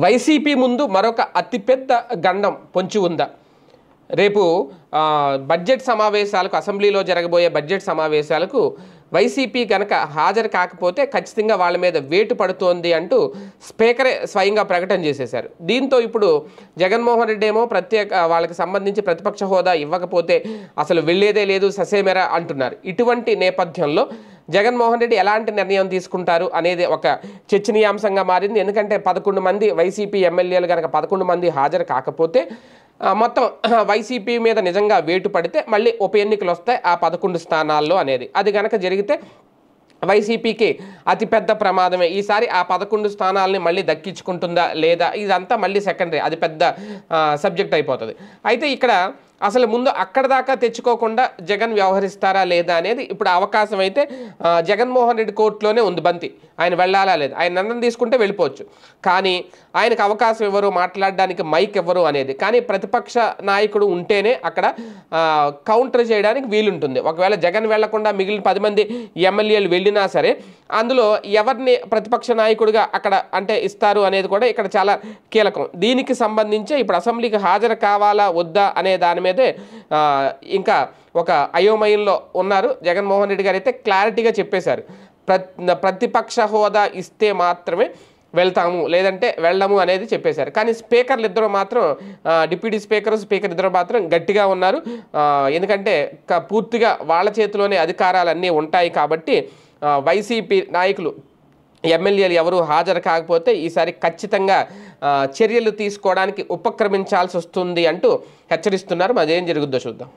YCP ముందు మరొక అతిపెద్ద గండం పొంచి ఉందా? రేపు బడ్జెట్ సమావేశాలకు, అసెంబ్లీలో జరగబోయే బడ్జెట్ సమావేశాలకు వైసీపీ కనుక హాజరు కాకపోతే ఖచ్చితంగా వాళ్ళ మీద వేటు పడుతోంది అంటూ స్పీకరే స్వయంగా ప్రకటన చేసేశారు. దీంతో ఇప్పుడు జగన్మోహన్ రెడ్డి ఏమో వాళ్ళకి సంబంధించి ప్రతిపక్ష హోదా ఇవ్వకపోతే అసలు వెళ్ళేదే లేదు, ససేమెరా అంటున్నారు. ఇటువంటి నేపథ్యంలో జగన్మోహన్ రెడ్డి ఎలాంటి నిర్ణయం తీసుకుంటారు అనేది ఒక చర్చనీయాంశంగా మారింది. ఎందుకంటే 11 మంది వైసీపీ ఎమ్మెల్యేలు కనుక 11 మంది హాజరు కాకపోతే మొత్తం వైసీపీ మీద నిజంగా వేటు పడితే మళ్ళీ ఉప ఎన్నికలు వస్తాయి ఆ 11 స్థానాల్లో అనేది. అది కనుక జరిగితే వైసీపీకి అతిపెద్ద ప్రమాదమే. ఈసారి ఆ 11 స్థానాలని మళ్ళీ దక్కించుకుంటుందా లేదా ఇదంతా మళ్ళీ సెకండరీ, అది పెద్ద సబ్జెక్ట్ అయిపోతుంది. అయితే ఇక్కడ అసలు ముందు అక్కడ దాకా తెచ్చుకోకుండా జగన్ వ్యవహరిస్తారా లేదా అనేది ఇప్పుడు అవకాశం అయితే జగన్మోహన్ రెడ్డి కోర్టులోనే ఉంది బంతి. ఆయన వెళ్ళాలా లేదా, ఆయన నిర్ణయం తీసుకుంటే వెళ్ళిపోవచ్చు, కానీ ఆయనకు అవకాశం ఇవ్వరు, మాట్లాడడానికి మైక్ ఇవ్వరు అనేది. కానీ ప్రతిపక్ష నాయకుడు ఉంటేనే అక్కడ కౌంటర్ చేయడానికి వీలుంటుంది. ఒకవేళ జగన్ వెళ్లకుండా మిగిలిన 10 మంది ఎమ్మెల్యేలు వెళ్ళినా సరే అందులో ఎవరిని ప్రతిపక్ష నాయకుడిగా అక్కడ అంటే ఇస్తారు అనేది కూడా ఇక్కడ చాలా కీలకం. దీనికి సంబంధించి ఇప్పుడు అసెంబ్లీకి హాజరు కావాలా వద్దా అనే దాని మీదే ఇంకా ఒక అయోమయంలో ఉన్నారు. జగన్మోహన్ రెడ్డి గారు అయితే క్లారిటీగా చెప్పేశారు, ప్రతిపక్ష హోదా ఇస్తే మాత్రమే వెళ్తాము, లేదంటే వెళ్ళము అనేది చెప్పేశారు. కానీ స్పీకర్లు ఇద్దరు మాత్రం, డిప్యూటీ స్పీకర్ ఇద్దరు మాత్రం గట్టిగా ఉన్నారు. ఎందుకంటే పూర్తిగా వాళ్ళ చేతిలోనే అధికారాలన్నీ ఉంటాయి కాబట్టి వైసీపీ నాయకులు ఎమ్మెల్యేలు ఎవరు హాజరు కాకపోతే ఈసారి ఖచ్చితంగా చర్యలు తీసుకోవడానికి ఉపక్రమించాల్సి వస్తుంది అంటూ హెచ్చరిస్తున్నారు. అదేం జరుగుద్దో చూద్దాం.